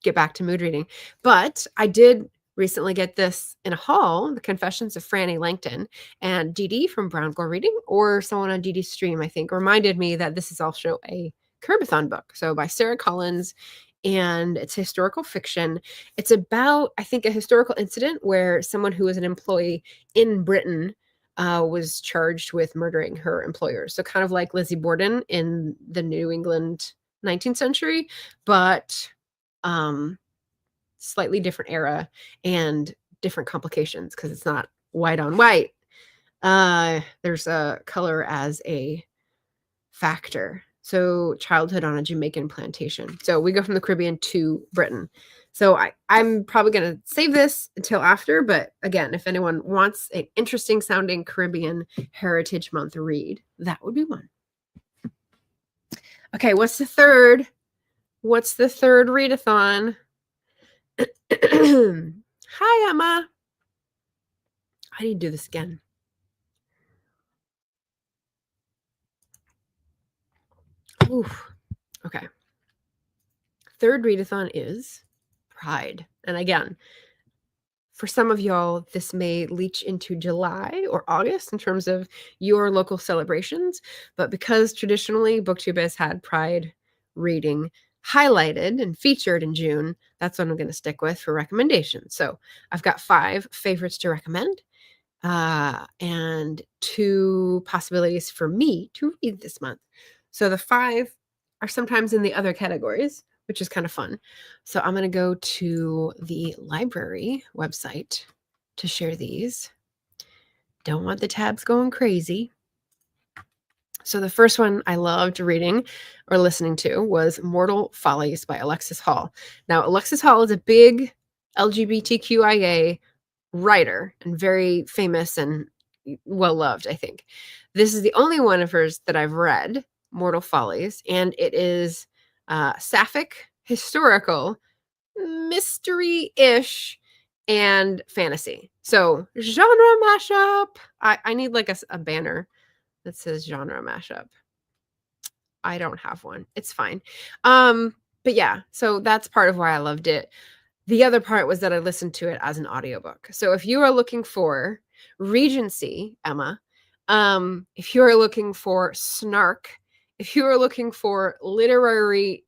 A: get back to mood reading. But I did recently get this in a haul, The Confessions of Franny Langton, and Dee from Brown Girl Reading, or someone on Dee's stream, I think, reminded me that this is also a CaribAthon book. So by Sarah Collins, and it's historical fiction. It's about, I think, a historical incident where someone who was an employee in Britain was charged with murdering her employers. So kind of like Lizzie Borden in the New England 19th century, but slightly different era and different complications because it's not white on white. There's a color as a factor. So childhood on a Jamaican plantation. So we go from the Caribbean to Britain. So I'm probably going to save this until after. But again, if anyone wants an interesting sounding Caribbean Heritage Month read, that would be one. Okay, what's the third? What's the third readathon? Hi, Emma. How do you do this again? Oof. Okay. Third readathon is Pride. And again, for some of y'all, this may leach into July or August in terms of your local celebrations. But because traditionally Booktube has had Pride reading highlighted and featured in June, that's what I'm going to stick with for recommendations. So I've got 5 favorites to recommend and 2 possibilities for me to read this month. So the 5 are sometimes in the other categories, which is kind of fun. So I'm going to go to the library website to share these. Don't want the tabs going crazy. So the first one I loved reading or listening to was Mortal Follies by Alexis Hall. Now, Alexis Hall is a big LGBTQIA writer and very famous and well-loved, I think. This is the only one of hers that I've read, Mortal Follies, and it is sapphic, historical, mystery-ish, and fantasy. So genre mashup. I need like a banner that says genre mashup. I don't have one. It's fine. But yeah, so that's part of why I loved it. The other part was that I listened to it as an audiobook. So if you are looking for Regency, Emma, if you are looking for snark, if you are looking for literary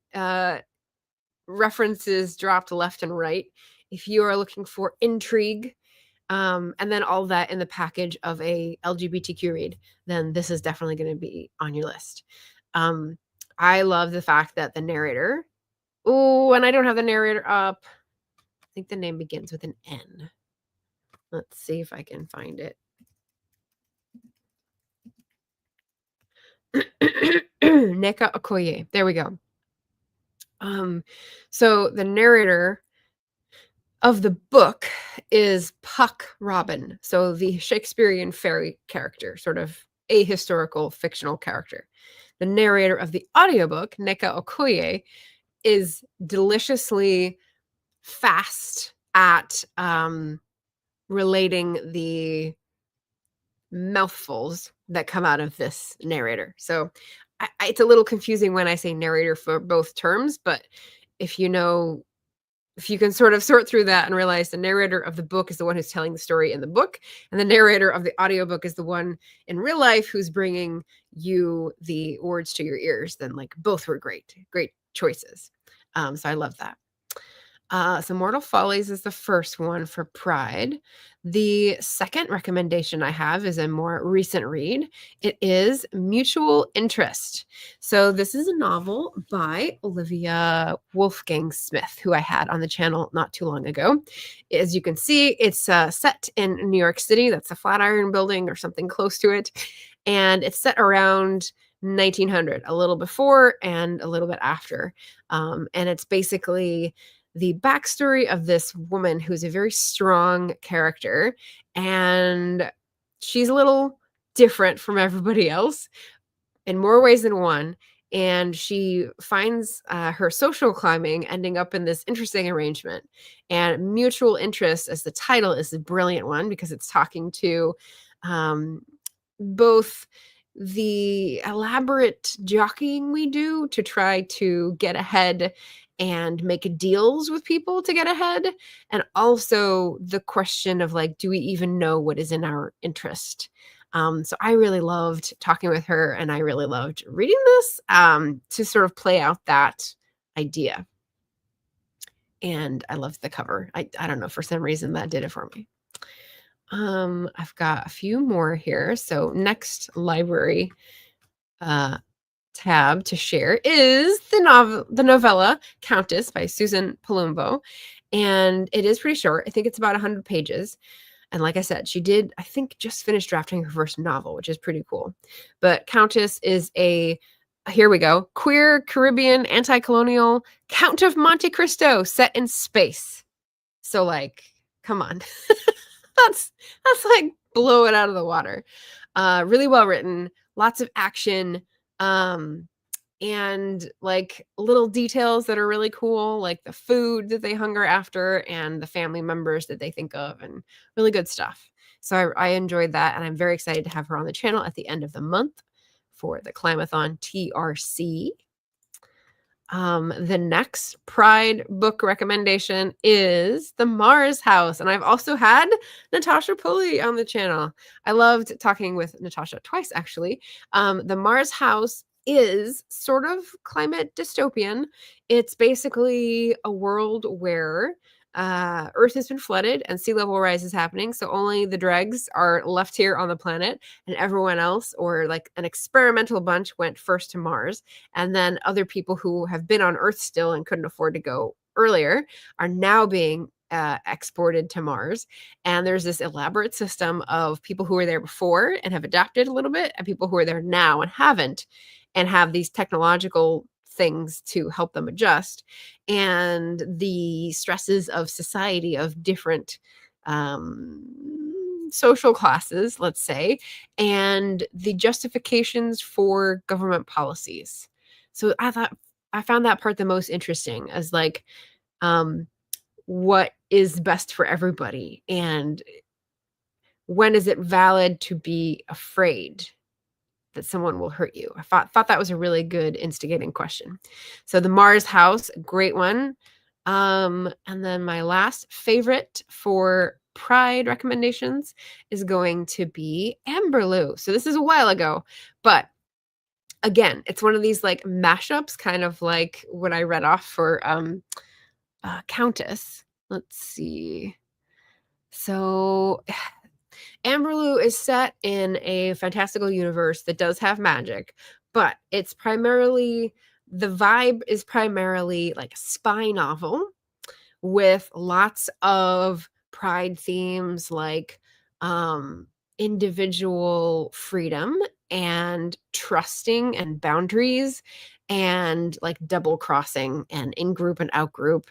A: references dropped left and right, if you are looking for intrigue, and then all that in the package of a LGBTQ read, then this is definitely going to be on your list. I love the fact that the narrator, oh, and I don't have the narrator up. I think the name begins with an N. Let's see if I can find it. Neka Okoye. There we go. So the narrator of the book is Puck Robin. So the Shakespearean fairy character, sort of ahistorical fictional character. The narrator of the audiobook, Neka Okoye, is deliciously fast at relating the mouthfuls that come out of this narrator. So it's a little confusing when I say narrator for both terms, but if you know, if you can sort of sort through that and realize the narrator of the book is the one who's telling the story in the book, and the narrator of the audiobook is the one in real life who's bringing you the words to your ears, then like both were great choices. So I love that. So Mortal Follies is the first one for Pride. The second recommendation I have is a more recent read. It is Mutual Interest. So this is a novel by Olivia Wolfgang Smith, who I had on the channel not too long ago. As you can see, it's set in New York City. That's the Flatiron Building or something close to it. And it's set around 1900, a little before and a little bit after. And it's basically the backstory of this woman who's a very strong character, and she's a little different from everybody else in more ways than one. And she finds her social climbing ending up in this interesting arrangement. And Mutual Interest, as the title, is a brilliant one because it's talking to both the elaborate jockeying we do to try to get ahead and make deals with people to get ahead, and also the question of like, do we even know what is in our interest? So I really loved talking with her, and I really loved reading this to sort of play out that idea. And I loved the cover. I don't know, for some reason that did it for me. I've got a few more here. So next library tab to share is the novella Countess by Susan Palumbo. And it is pretty short. I think it's about 100 pages. And like I said, she did, I think, just finish drafting her first novel, which is pretty cool. But Countess is here we go, queer, Caribbean, anti-colonial Count of Monte Cristo set in space. So like, come on. that's like blow it out of the water. Really well written, lots of action. and like little details that are really cool, like the food that they hunger after and the family members that they think of, and really good stuff. So I enjoyed that, and I'm very excited to have her on the channel at the end of the month for the Climathon TRC. The next Pride book recommendation is The Mars House, and I've also had Natasha Pulley on the channel. I loved talking with Natasha twice, actually. The Mars House is sort of climate dystopian. It's basically a world where Earth has been flooded and sea level rise is happening, so only the dregs are left here on the planet, and everyone else, or like an experimental bunch, went first to Mars. And then other people who have been on Earth still and couldn't afford to go earlier are now being exported to Mars. And there's this elaborate system of people who were there before and have adapted a little bit, and people who are there now and haven't, and have these technological things to help them adjust, and the stresses of society of different social classes, let's say, and the justifications for government policies. So I found that part the most interesting, as like what is best for everybody, and when is it valid to be afraid that someone will hurt you? I thought that was a really good instigating question. So The Mars House, great one. And then my last favorite for Pride recommendations is going to be Amberlough. So this is a while ago, but again, it's one of these like mashups, kind of like what I read off for Countess. Let's see. So Amberlough is set in a fantastical universe that does have magic, but it's primarily, the vibe is primarily like a spy novel with lots of Pride themes, like individual freedom and trusting and boundaries, and like double crossing and in-group and out-group.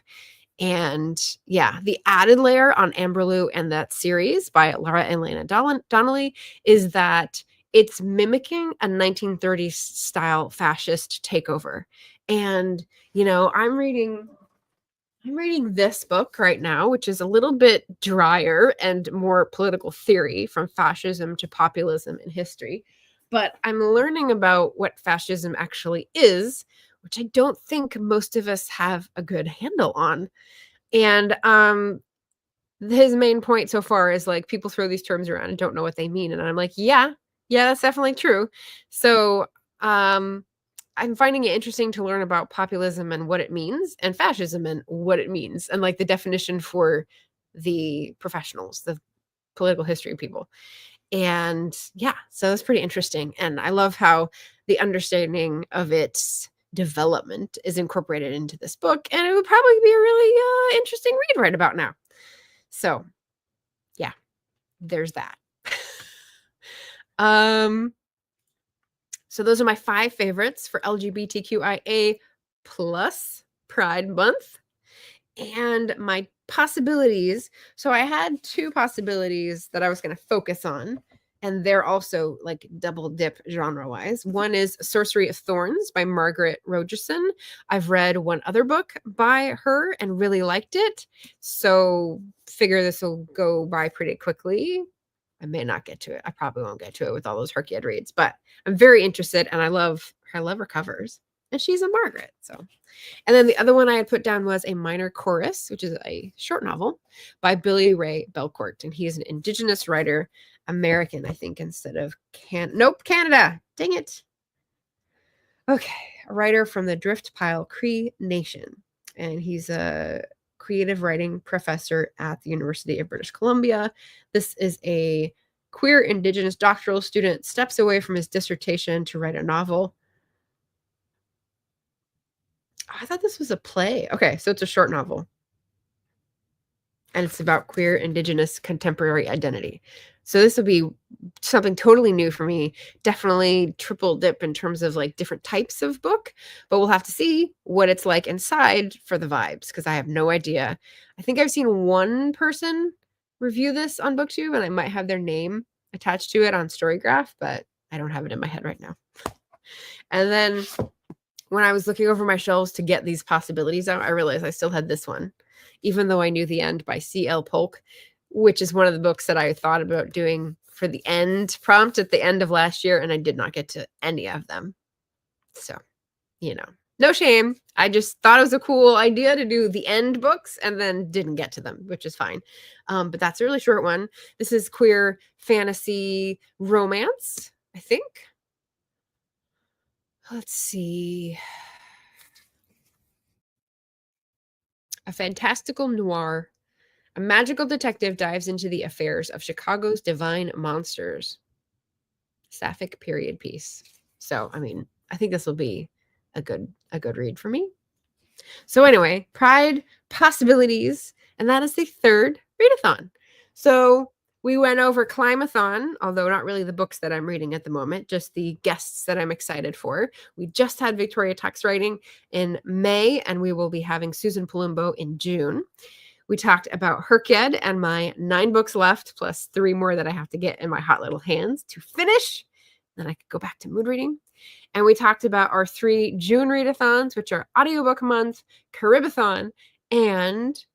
A: And yeah, the added layer on Amberlough and that series by Laura and Lena Donnelly is that it's mimicking a 1930s style fascist takeover. And, you know, I'm reading this book right now, which is a little bit drier and more political theory, from fascism to populism in history. But I'm learning about what fascism actually is, which I don't think most of us have a good handle on. And his main point so far is like, people throw these terms around and don't know what they mean. And I'm like, yeah, that's definitely true. So I'm finding it interesting to learn about populism and what it means, and fascism and what it means, and like the definition for the professionals, the political history people. And yeah, so it's pretty interesting. And I love how the understanding of its development is incorporated into this book, and it would probably be a really interesting read right about now. So yeah, there's that. So those are my 5 favorites for LGBTQIA plus Pride Month. And my possibilities. So I had 2 possibilities that I was going to focus on, and they're also like double dip genre wise. One is Sorcery of Thorns by Margaret Rogerson. I've read one other book by her and really liked it, so figure this will go by pretty quickly. I may not get to it. I probably won't get to it with all those HRCYED reads, but I'm very interested, and I love her covers, and she's a Margaret. So, and then the other one I had put down was A Minor Chorus, which is a short novel by Billy Ray Belcourt, and he is an Indigenous writer, American, I think, instead of Canada. Dang it. Okay, a writer from the Drift Pile Cree Nation, and he's a creative writing professor at the University of British Columbia. This is a queer Indigenous doctoral student steps away from his dissertation to write a novel. Oh, I thought this was a play. Okay, so it's a short novel, and it's about queer Indigenous contemporary identity. So this will be something totally new for me. Definitely triple dip in terms of like different types of book, but we'll have to see what it's like inside for the vibes, because I have no idea. I think I've seen one person review this on Booktube, and I might have their name attached to it on Storygraph, but I don't have it in my head right now. And then when I was looking over my shelves to get these possibilities out, I realized I still had this one, even though I knew the end by C.L. Polk, which is one of the books that I thought about doing for the end prompt at the end of last year, and I did not get to any of them. So, no shame. I just thought it was a cool idea to do the end books and then didn't get to them, which is fine. But that's a really short one. This is queer fantasy romance, I think. Let's see. A fantastical noir. A magical detective dives into the affairs of Chicago's divine monsters. Sapphic period piece. So, I think this will be a good read for me. So anyway, Pride Possibilities, and that is the third readathon. So we went over Climathon, although not really the books that I'm reading at the moment, just the guests that I'm excited for. We just had Victoria Tuck's writing in May, and we will be having Susan Palumbo in June. We talked about HRCYED and my 9 books left, plus 3 more that I have to get in my hot little hands to finish. Then I could go back to mood reading. And we talked about our 3 June readathons, which are Audiobook Month, CaribAThon, and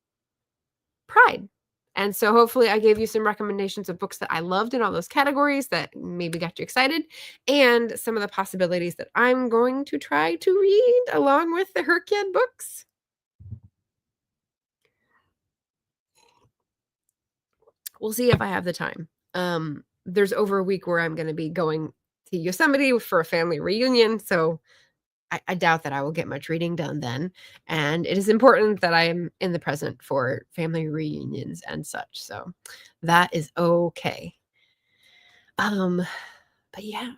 A: Pride. And so hopefully I gave you some recommendations of books that I loved in all those categories that maybe got you excited, and some of the possibilities that I'm going to try to read along with the HRCYED books. We'll see if I have the time. There's over a week where I'm going to be going to Yosemite for a family reunion, so I doubt that I will get much reading done then. And it is important that I am in the present for family reunions and such. So that is okay. But yeah,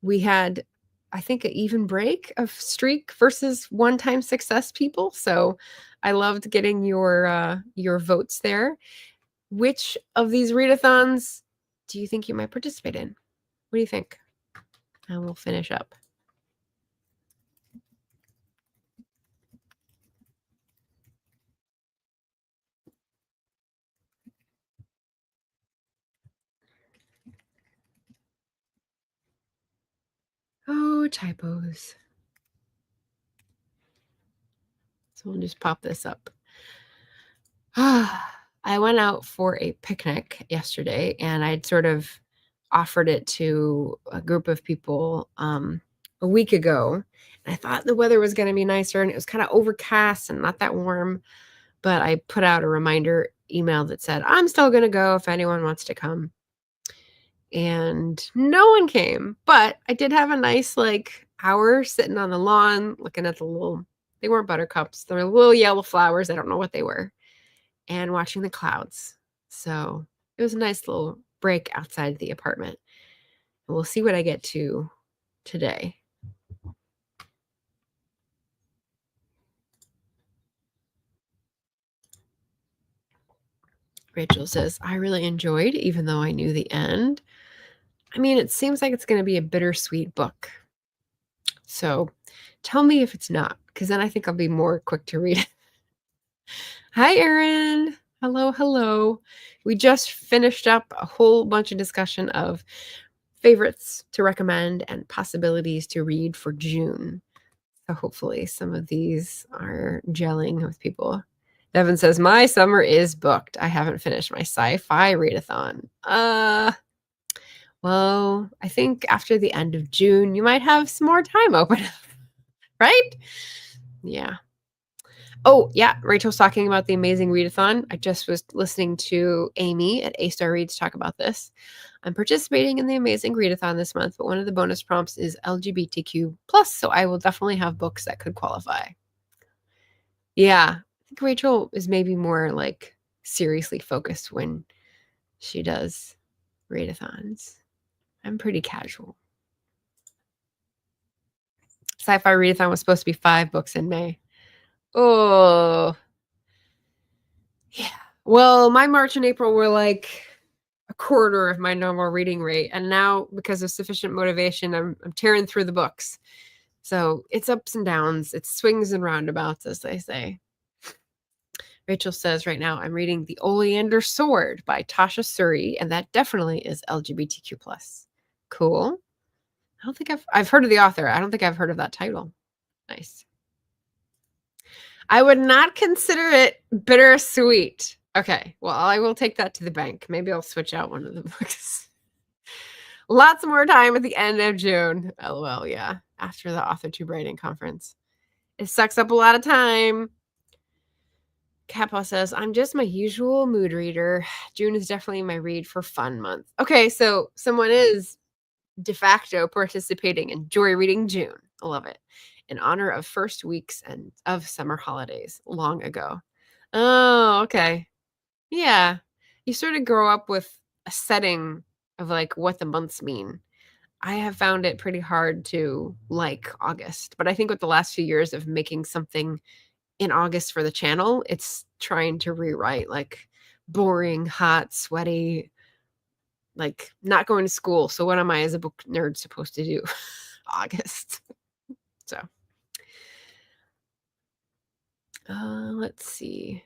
A: we had, I think, an even break of streak versus one-time success people. So I loved getting your votes there. Which of these readathons do you think you might participate in? What do you think? And we'll finish up. Oh, typos. So we'll just pop this up. I went out for a picnic yesterday, and I'd sort of offered it to a group of people a week ago. And I thought the weather was going to be nicer, and it was kind of overcast and not that warm. But I put out a reminder email that said, I'm still going to go if anyone wants to come. And no one came, but I did have a nice hour sitting on the lawn looking at the little, they weren't buttercups, they were little yellow flowers. I don't know what they were. And watching the clouds. So it was a nice little break outside the apartment. And we'll see what I get to today. Rachel says, I really enjoyed, even though I knew the end. It seems like it's going to be a bittersweet book. So tell me if it's not, because then I think I'll be more quick to read it. Hi, Erin. Hello. We just finished up a whole bunch of discussion of favorites to recommend and possibilities to read for June. So hopefully some of these are gelling with people. Devin says, my summer is booked. I haven't finished my sci-fi readathon. Well, I think after the end of June, you might have some more time open up, right? Yeah. Oh, yeah. Rachel's talking about the amazing readathon. I just was listening to Amy at A-Star Reads talk about this. I'm participating in the amazing readathon this month, but one of the bonus prompts is LGBTQ+, so I will definitely have books that could qualify. Yeah. I think Rachel is maybe more seriously focused when she does readathons. I'm pretty casual. Sci-fi readathon was supposed to be 5 books in May. Oh, yeah. Well, my March and April were a quarter of my normal reading rate. And now, because of sufficient motivation, I'm tearing through the books. So it's ups and downs. It's swings and roundabouts, as they say. Rachel says right now, I'm reading The Oleander Sword by Tasha Suri, and that definitely is LGBTQ+. Cool. I don't think I've heard of the author. I don't think I've heard of that title. Nice. I would not consider it bittersweet. Okay, well, I will take that to the bank. Maybe I'll switch out one of the books. Lots more time at the end of June. LOL, yeah. After the AuthorTube writing conference. It sucks up a lot of time. Kappa says, I'm just my usual mood reader. June is definitely my read for fun month. Okay, so someone is de facto participating in Joy Reading June. I love it. In honor of first weeks and of summer holidays long ago. Oh, okay. Yeah. You sort of grow up with a setting of like what the months mean. I have found it pretty hard to like August, but I think with the last few years of making something in August for the channel, it's trying to rewrite like boring, hot, sweaty, like not going to school. So what am I as a book nerd supposed to do? August. So let's see.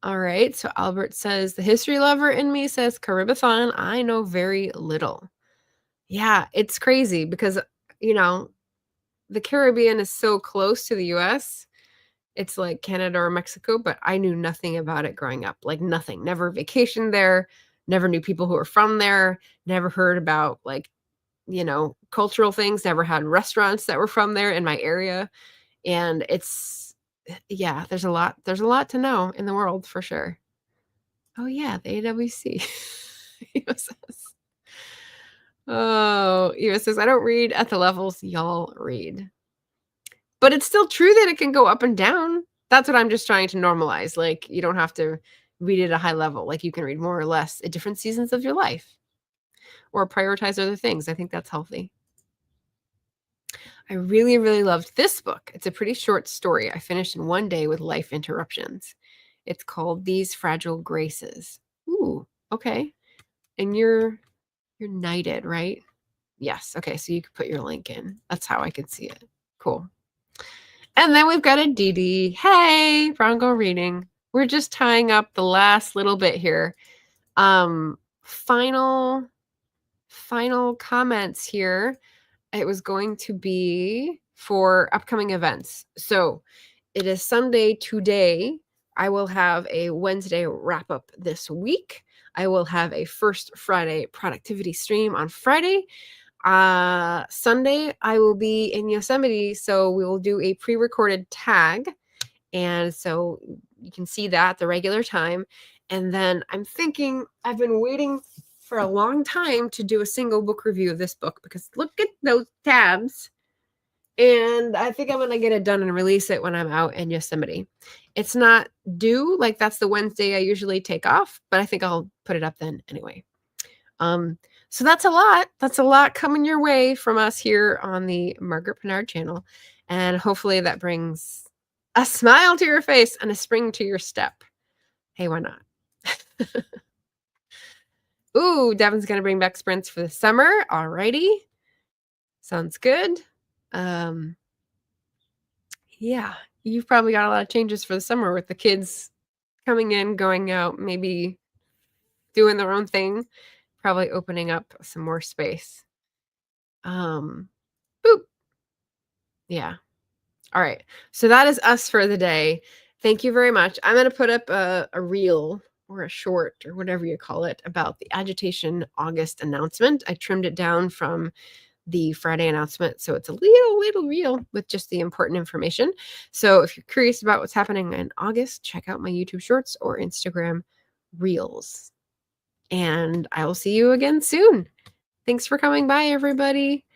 A: All right. So Albert says, the history lover in me says, CaribAthon, I know very little. Yeah, it's crazy because, you know, the Caribbean is so close to the US. It's like Canada or Mexico, but I knew nothing about it growing up. Like nothing. Never vacationed there. Never knew people who were from there. Never heard about like, you know, cultural things. Never had restaurants that were from there in my area. And it's, yeah, there's a lot to know in the world for sure. Oh yeah, the AWC. USS. Oh, Eva says, I don't read at the levels y'all read. But it's still true that it can go up and down. That's what I'm just trying to normalize. Like, you don't have to read at a high level. Like, you can read more or less at different seasons of your life or prioritize other things. I think that's healthy. I really, really loved this book. It's a pretty short story I finished in one day with life interruptions. It's called These Fragile Graces. Ooh, okay. And you're knighted, right? Yes. Okay, so you could put your link in. That's how I could see it. Cool. And then we've got a Dee. Hey, Bronco reading. We're just tying up the last little bit here. Final comments here. It was going to be for upcoming events. So it is Sunday today. I will have a Wednesday wrap up this week. I will have a First Friday productivity stream on Friday. Sunday, I will be in Yosemite, so we will do a pre-recorded tag. And so you can see that at the regular time. And then I'm thinking, I've been waiting for a long time to do a single book review of this book because look at those tabs. And I think I'm going to get it done and release it when I'm out in Yosemite. It's not due, like that's the Wednesday I usually take off, but I think I'll put it up then anyway. So that's a lot. That's a lot coming your way from us here on the Margaret Pennard channel. And hopefully that brings a smile to your face and a spring to your step. Hey, why not? Ooh, Devin's going to bring back sprints for the summer. Alrighty. Sounds good. Yeah, you've probably got a lot of changes for the summer with the kids coming in, going out, maybe doing their own thing, probably opening up some more space. Boop. Yeah. All right. So that is us for the day. Thank you very much. I'm going to put up a reel or a short or whatever you call it about the Agitation August announcement. I trimmed it down from the Friday announcement, so it's a little reel with just the important information. So if you're curious about what's happening in August, check out my YouTube shorts or Instagram reels. And I will see you again soon. Thanks for coming by, everybody.